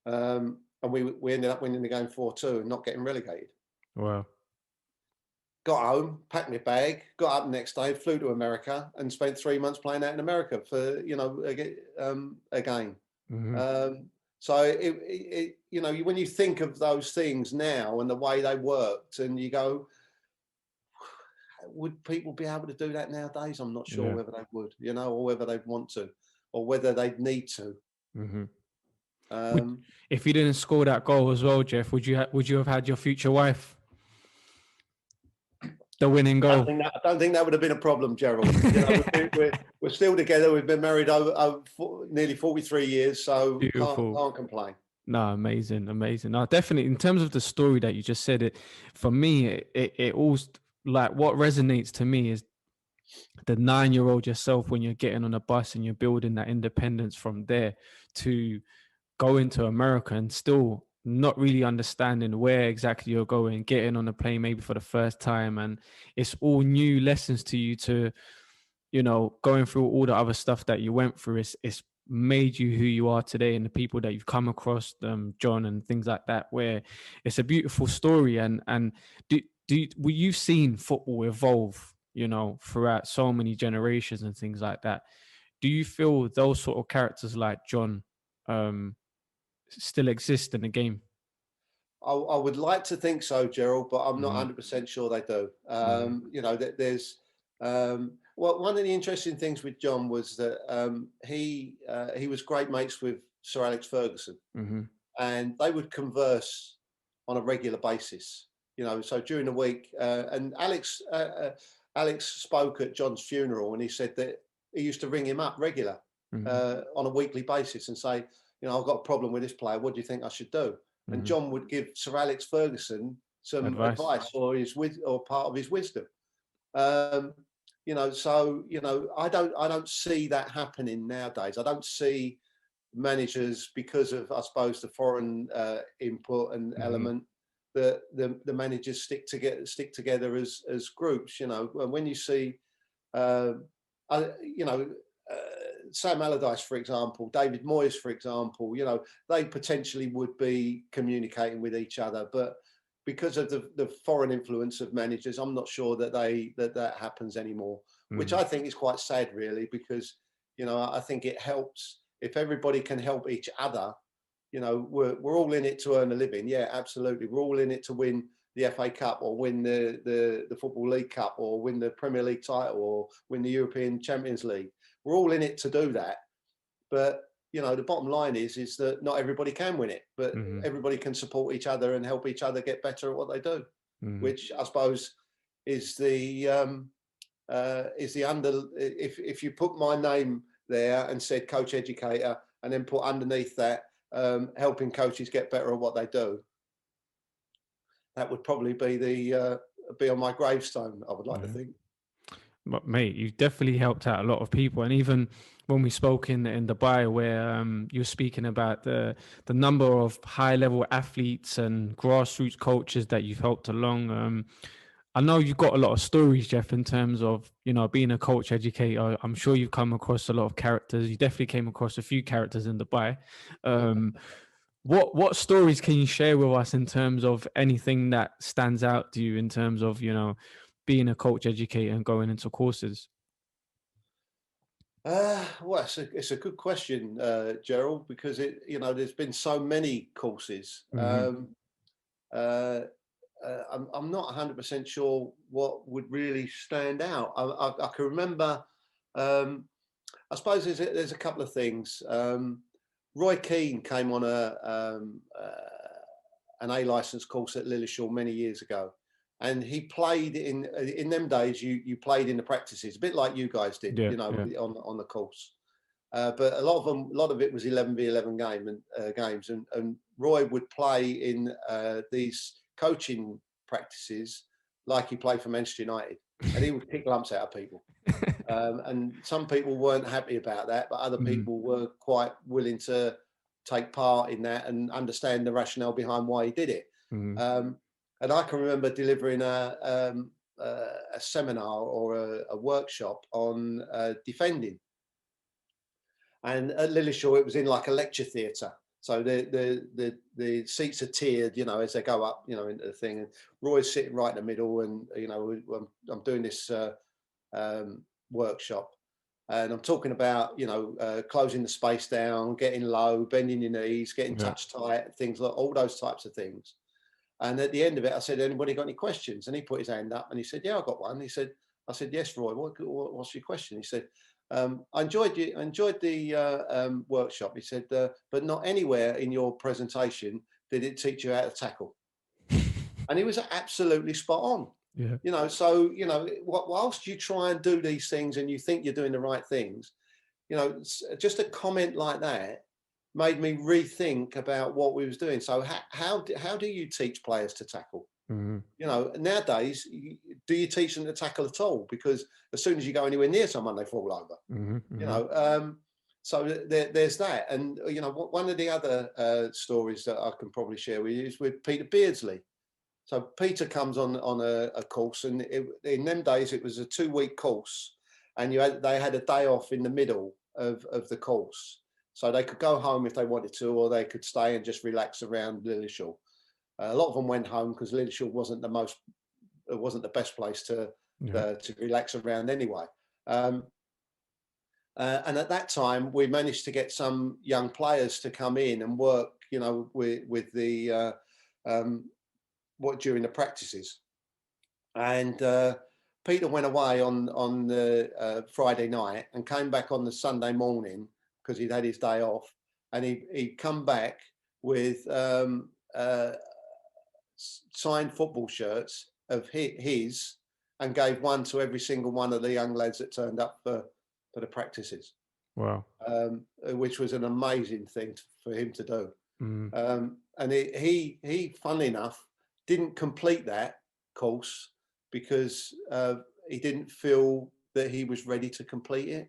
And we ended up winning the game 4-2 and not getting relegated. Wow. Got home, packed my bag, got up the next day, flew to America and spent 3 months playing out in America for, again. So when you think of those things now and the way they worked, and you go, would people be able to do that nowadays? I'm not sure whether they would, or whether they'd want to, or whether they'd need to. If you didn't score that goal as well, Geoff, would you have had your future wife? The winning goal. I don't think that would have been a problem, Gerald. We're still together. We've been married over nearly 43 years, so can't complain. No, amazing. No, definitely. In terms of the story that you just said, for me, it all, like, what resonates to me is the 9-year-old yourself when you're getting on a bus and you're building that independence from there to go into America and still not really understanding where exactly you're going, getting on a plane maybe for the first time, and it's all new lessons to you, to going through all the other stuff that you went through. It's made you who you are today, and the people that you've come across, John, and things like that, where it's a beautiful story. And you've seen football evolve throughout so many generations and things like that. Do you feel those sort of characters like John still exist in the game? I would like to think so, Gerald, but I'm not 100% sure they do. There's one of the interesting things with John was that he was great mates with Sir Alex Ferguson, and they would converse on a regular basis. So during the week, and Alex spoke at John's funeral, and he said that he used to ring him up regular on a weekly basis and say, I've got a problem with this player. What do you think I should do? And John would give Sir Alex Ferguson some advice or part of his wisdom. I don't see that happening nowadays. I don't see managers, because of, I suppose, the foreign input and element, that the managers stick together as groups. When you see, Sam Allardyce, for example, David Moyes, for example, you know, they potentially would be communicating with each other, but because of the foreign influence of managers, I'm not sure that that happens anymore, which I think is quite sad, really, because, you know, I think it helps if everybody can help each other. You know, we're all in it to earn a living. Yeah, absolutely. We're all in it to win the FA Cup or win the Football League Cup or win the Premier League title or win the European Champions League. We're all in it to do that. But, you know, the bottom line is that not everybody can win it, but everybody can support each other and help each other get better at what they do, which I suppose is if you put my name there and said Coach Educator and then put underneath that helping coaches get better at what they do, that would probably be on my gravestone, I would like to think. But mate, you definitely helped out a lot of people, and even when we spoke in Dubai, where you were speaking about the number of high level athletes and grassroots coaches that you've helped along. I know you've got a lot of stories, Geoff, in terms of, you know, being a coach educator. I'm sure you've come across a lot of characters. You definitely came across a few characters in Dubai. What stories can you share with us in terms of anything that stands out to you in terms of, you know, being a coach educator and going into courses? Well, it's a good question, Gerald, because there's been so many courses. I'm not 100% sure what would really stand out. I can remember. I suppose there's a couple of things. Roy Keane came on an A license course at Lilleshall many years ago, and he played in them days. You played in the practices, a bit like you guys did, on the course. But a lot of it was 11v11 games, and Roy would play in these coaching practices like he played for Manchester United, and he would kick lumps out of people. And some people weren't happy about that, but other people were quite willing to take part in that and understand the rationale behind why he did it. And I can remember delivering a seminar or a workshop on defending. And at Lilleshall, it was in like a lecture theatre. So the seats are tiered, you know, as they go up, you know, into the thing. And Roy's sitting right in the middle, and you know, I'm doing this workshop, and I'm talking about, you know, closing the space down, getting low, bending your knees, getting touch tight, things like all those types of things. And at the end of it, I said, "Anybody got any questions?" And he put his hand up and he said, "Yeah, I got one." I said, "Yes, Roy. What's your question?" He said, "I enjoyed the workshop." He said, "But not anywhere in your presentation did it teach you how to tackle." And he was absolutely spot on. Yeah. You know, so, you know, whilst you try and do these things and you think you're doing the right things, you know, just a comment like that made me rethink about what we was doing. So how do you teach players to tackle? You know, nowadays, do you teach them to tackle at all? Because as soon as you go anywhere near someone, they fall over. You know, so there's that. And, you know, one of the other stories that I can probably share with you is with Peter Beardsley. So Peter comes on a course, and in them days it was a 2-week course, and they had a day off in the middle of the course, so they could go home if they wanted to, or they could stay and just relax around Lilleshall. A lot of them went home because Lilleshall wasn't the best place to relax around anyway. And at that time, we managed to get some young players to come in and work, you know, with the during the practices. And Peter went away on the Friday night and came back on the Sunday morning because he'd had his day off, and he'd come back with signed football shirts of his, and gave one to every single one of the young lads that turned up for the practices. Wow. Which was an amazing thing for him to do. And he, funnily enough, didn't complete that course because he didn't feel that he was ready to complete it.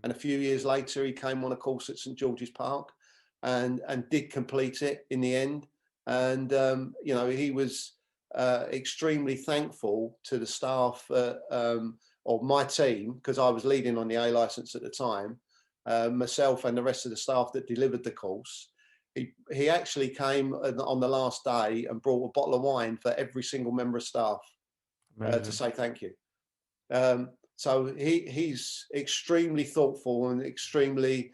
And a few years later, he came on a course at St George's Park and did complete it in the end. And, you know, he was extremely thankful to the staff of my team, because I was leading on the A licence at the time, myself and the rest of the staff that delivered the course, he actually came on the last day and brought a bottle of wine for every single member of staff to say thank you. So he's extremely thoughtful and extremely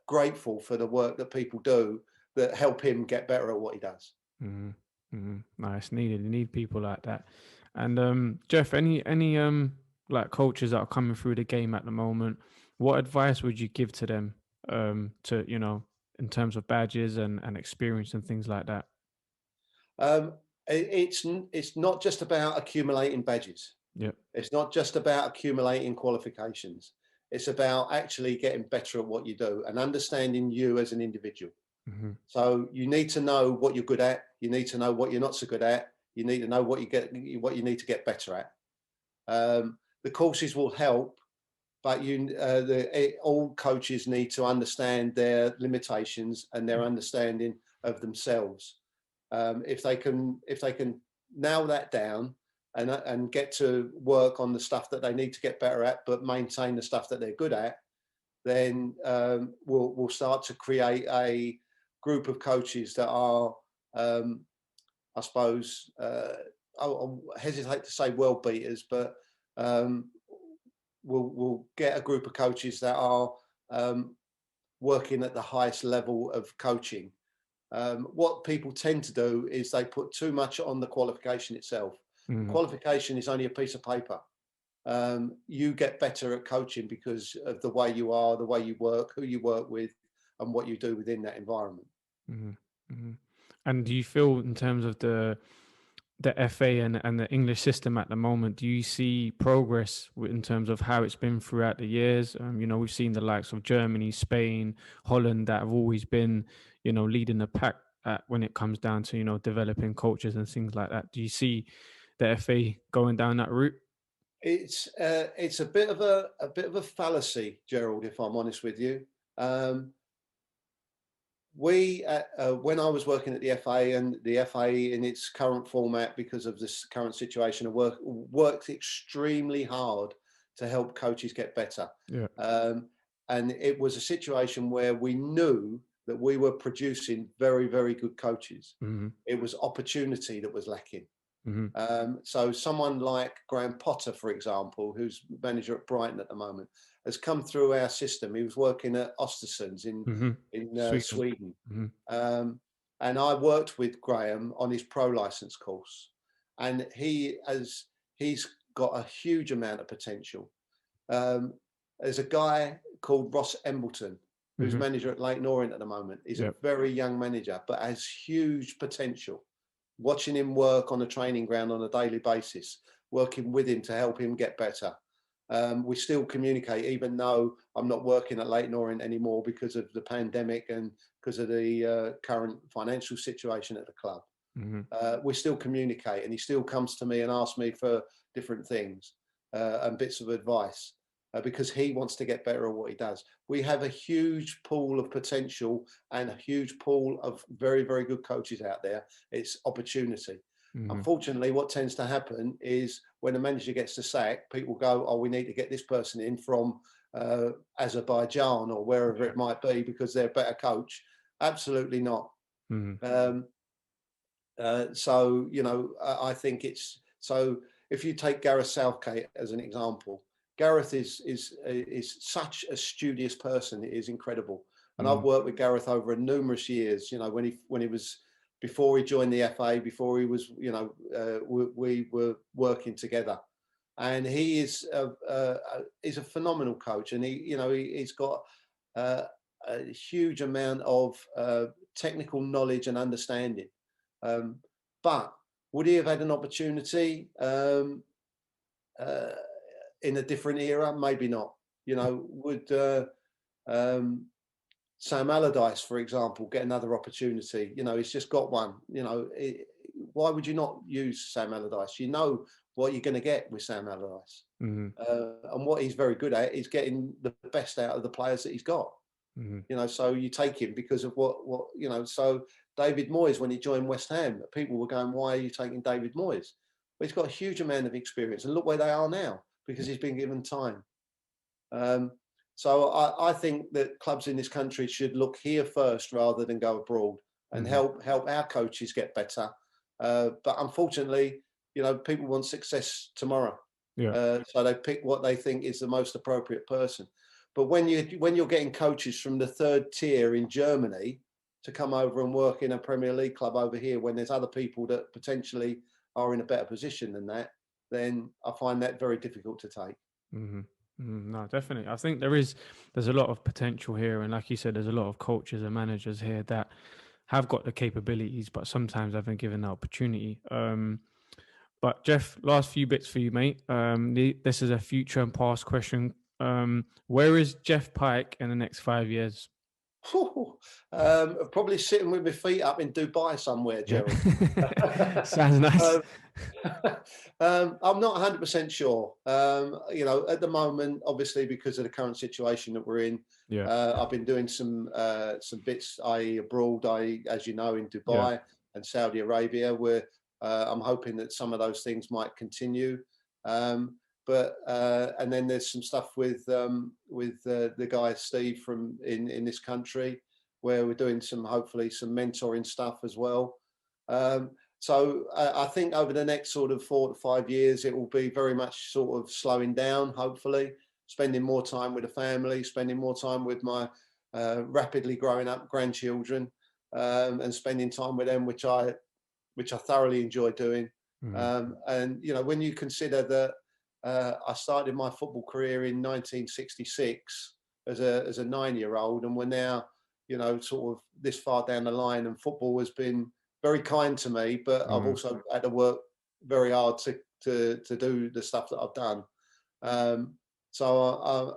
grateful for the work that people do that help him get better at what he does. Mm-hmm. Mm-hmm. Nice, needed. You need people like that. And Geoff, any like coaches that are coming through the game at the moment, what advice would you give to them to, you know, in terms of badges and experience and things like that? It's not just about accumulating badges. Yeah. It's not just about accumulating qualifications. It's about actually getting better at what you do and understanding you as an individual. Mm-hmm. So you need to know what you're good at. You need to know what you're not so good at. You need to know what you need to get better at. The courses will help, but all coaches need to understand their limitations and their understanding of themselves. If they can nail that down and get to work on the stuff that they need to get better at, but maintain the stuff that they're good at, then we'll start to create a group of coaches that are, I suppose, I'll hesitate to say world beaters, but we'll get a group of coaches that are working at the highest level of coaching. What people tend to do is they put too much on the qualification itself. Mm-hmm. Qualification is only a piece of paper. You get better at coaching because of the way you are, the way you work, who you work with, and what you do within that environment. Mm-hmm. Mm-hmm. And do you feel, in terms of the FA and the English system at the moment, do you see progress in terms of how it's been throughout the years? You know, we've seen the likes of Germany, Spain, Holland that have always been, you know, leading the pack when it comes down to, you know, developing coaches and things like that. Do you see the FA going down that route? It's a bit of a fallacy, Gerald, if I'm honest with you. When I was working at the FA, and the FA in its current format, because of this current situation, worked extremely hard to help coaches get better. Yeah. And it was a situation where we knew that we were producing very, very good coaches. Mm-hmm. It was opportunity that was lacking. Mm-hmm. So someone like Graham Potter, for example, who's manager at Brighton at the moment, has come through our system. He was working at Östersunds in Sweden. Mm-hmm. And I worked with Graham on his pro license course, and he's got a huge amount of potential. There's a guy called Ross Embleton, who's Mm-hmm. manager at Leyton Orient at the moment. He's a very young manager, but has huge potential. Watching him work on a training ground on a daily basis, working with him to help him get better. We still communicate, even though I'm not working at Leyton Orient anymore because of the pandemic and because of the current financial situation at the club. Mm-hmm. We still communicate, and he still comes to me and asks me for different things and bits of advice because he wants to get better at what he does. We have a huge pool of potential and a huge pool of very, very good coaches out there. It's opportunity. Mm-hmm. Unfortunately, what tends to happen is when a manager gets the sack, people go, oh, we need to get this person in from Azerbaijan or wherever it might be because they're a better coach. Absolutely not. Mm-hmm. So, you know, I think it's, so if you take Gareth Southgate as an example, Gareth is such a studious person. It is incredible. And I've worked with Gareth over numerous years, you know, when he was, before he joined the FA, before he was, you know, we were working together. And he is a phenomenal coach. And he's got a huge amount of technical knowledge and understanding. But would he have had an opportunity in a different era? Maybe not. You know, would Sam Allardyce, for example, get another opportunity? You know, he's just got one. You know, why would you not use Sam Allardyce? You know what you're going to get with Sam Allardyce. Mm-hmm. And what he's very good at is getting the best out of the players that he's got. Mm-hmm. You know, so you take him because of what you know. So David Moyes, when he joined West Ham, people were going, why are you taking David Moyes? But he's got a huge amount of experience, and look where they are now because he's been given time. So I think that clubs in this country should look here first rather than go abroad and help our coaches get better. But unfortunately, people want success tomorrow. So they pick what they think is the most appropriate person. But when you're getting coaches from the third tier in Germany to come over and work in a Premier League club over here, when there's other people that potentially are in a better position than that, then I find that very difficult to take. No, definitely. I think there's a lot of potential here, and like you said, there's a lot of coaches and managers here that have got the capabilities, but sometimes haven't given the opportunity. But Geoff, last few bits for you, mate. This is a future and past question. Where is Geoff Pike in the next 5 years? Probably sitting with my feet up in Dubai somewhere, Gerald. Sounds nice. I'm not 100% sure. At the moment, obviously, because of the current situation that we're in, I've been doing some bits, i.e. abroad, as you know, in Dubai and Saudi Arabia, where I'm hoping that some of those things might continue. But and then there's some stuff with the guy Steve from in this country, where we're doing hopefully some mentoring stuff as well. So I think over the next sort of 4 to 5 years, it will be very much sort of slowing down, hopefully, spending more time with the family, spending more time with my rapidly growing up grandchildren, and spending time with them, which I thoroughly enjoy doing. And when you consider that I started my football career in 1966 as a 9-year-old, and we're now sort of this far down the line, and football has been very kind to me, but I've also had to work very hard to do the stuff that I've done. So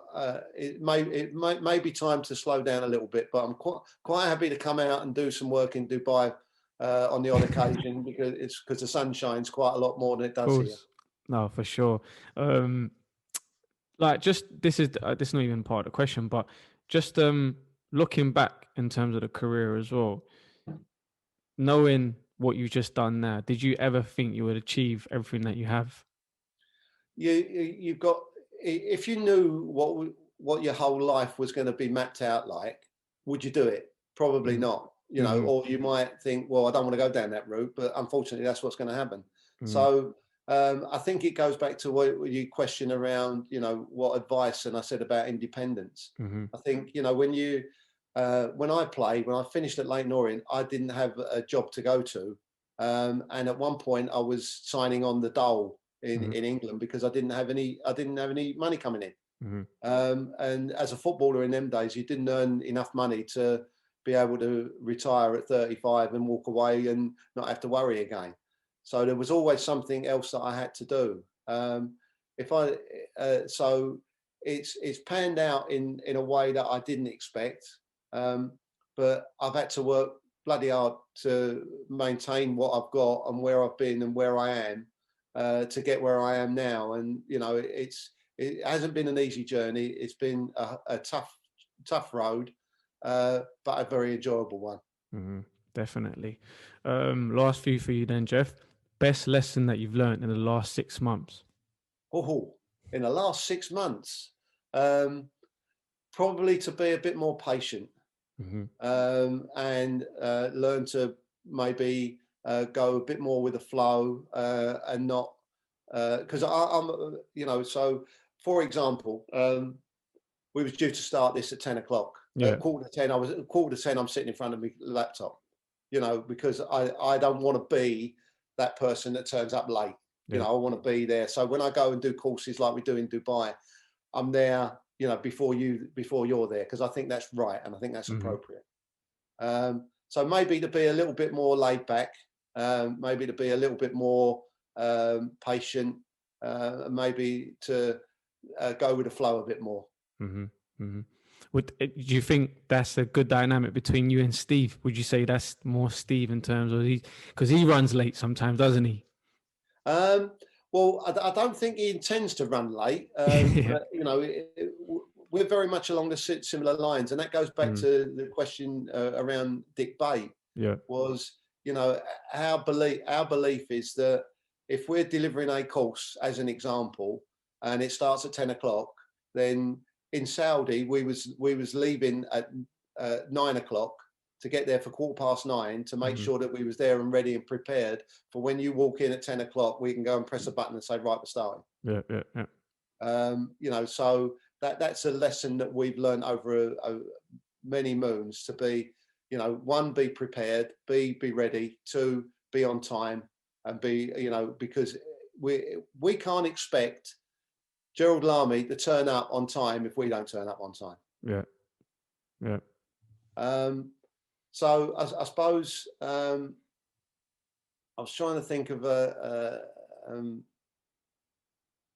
it may be time to slow down a little bit, but I'm quite happy to come out and do some work in Dubai on the odd occasion, because the sun shines quite a lot more than it does here. No, for sure. This is not even part of the question, but just looking back in terms of the career as well, knowing what you've just done now, did you ever think you would achieve everything that you have? You've got, if you knew what your whole life was going to be mapped out like, would you do it? Probably not. Or you might think, well, I don't want to go down that route, but unfortunately that's what's going to happen. So I think it goes back to what you question around, what advice, and I said about independence. I think, when I finished at Leyton Orient, I didn't have a job to go to. And at one point I was signing on the dole in England because I didn't have any money coming in. And as a footballer in them days, you didn't earn enough money to be able to retire at 35 and walk away and not have to worry again. So there was always something else that I had to do. So it's panned out in a way that I didn't expect. But I've had to work bloody hard to maintain what I've got and where I've been and where I am, to get where I am now. And it hasn't been an easy journey. It's been a tough road, but a very enjoyable one. Definitely. Last few for you then, Geoff. Best lesson that you've learned in the last 6 months? In the last 6 months, probably to be a bit more patient, and learn to maybe go a bit more with the flow, and not because I'm so for example, we was due to start this at 10 o'clock. Quarter to 10 I'm sitting in front of my laptop, because I don't want to be that person that turns up late. I want to be there. So when I go and do courses like we do in Dubai, I'm there, before you're there, because I think that's right and I think that's appropriate. So maybe to be a little bit more laid back, maybe to be a little bit more patient, maybe to go with the flow a bit more. Do you think that's a good dynamic between you and Steve? Would you say that's more Steve in terms of because he runs late sometimes, doesn't he? Well, I don't think he intends to run late. But, we're very much along the similar lines, and that goes back to the question around Dick Bay. Was our belief is that if we're delivering a course, as an example, and it starts at 10 o'clock, then in Saudi, we was leaving at 9 o'clock to get there for 9:15 to make sure that we was there and ready and prepared for when you walk in at 10 o'clock, we can go and press a button and say, right, we're starting. You know, so that's a lesson that we've learned over many moons to be, you know, 1, be prepared, be ready, 2, be on time, and be, you know, because we can't expect Gerald, Lami to turn up on time if we don't turn up on time. So I suppose I was trying to think of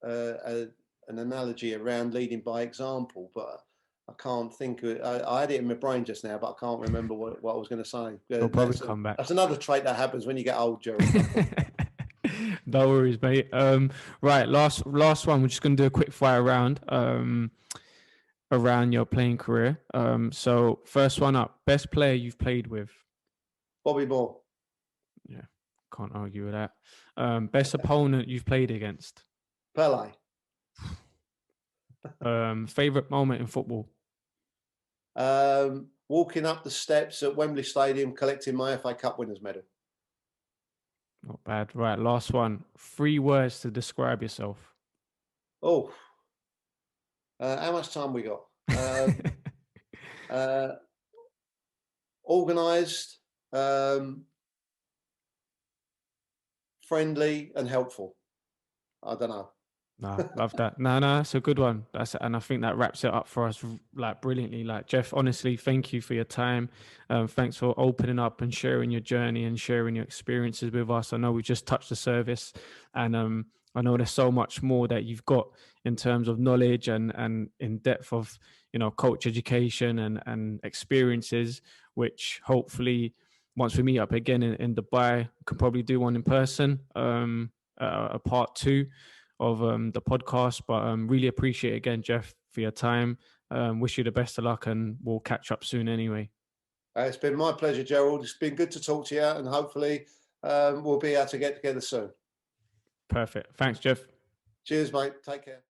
an analogy around leading by example, but I can't think of it. I had it in my brain just now, but I can't remember what I was going to say. It'll probably come back. That's another trait that happens when you get old, Gerald. No worries, mate. Right, last one. We're just going to do a quick fire round around your playing career. So first one up, best player you've played with? Bobby Moore. Yeah, can't argue with that. Best opponent you've played against? Pele. Favorite moment in football? Walking up the steps at Wembley Stadium collecting my FA Cup winners medal. Not bad. Right, last one. 3 words to describe yourself. Oh, how much time we got? Organised, friendly, and helpful. I don't know. No, love that. No, it's a good one. And I think that wraps it up for us like brilliantly. Like, Geoff, honestly, thank you for your time. Thanks for opening up and sharing your journey and sharing your experiences with us. I know we just touched the surface, and I know there's so much more that you've got in terms of knowledge and in depth of, you know, coach education and experiences, which hopefully once we meet up again in Dubai, we can probably do one in person, a part 2 of the podcast. But really appreciate again, Geoff, for your time. Wish you the best of luck, and we'll catch up soon anyway. It's been my pleasure, Gerald. It's been good to talk to you, and hopefully we'll be able to get together soon. Perfect. Thanks, Geoff. Cheers, mate. Take care.